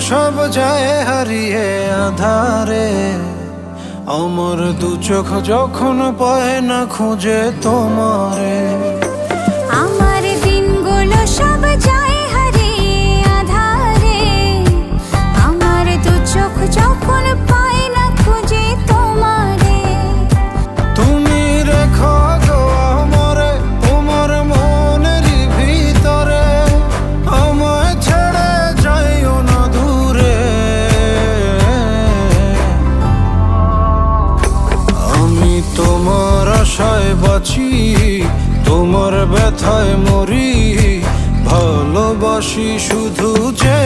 সব যায় হারিয়ে আধারে, আমার দু চোখ যখন পায় না খুঁজে তোমারে। আমার দিনগুলো সব যায় হারিয়ে আধারে, আমার দু চোখ যখন পায় না খুঁজে তোমারে। তুমি রেখো গো আমারে তোমার মনের ভিতরে, আমায় ছেড়ে যাইও না দূরে। আমি তোমার আশায় বাঁচি, তোমার ব্যথায় মরি, ভালোবাসি শুধু যে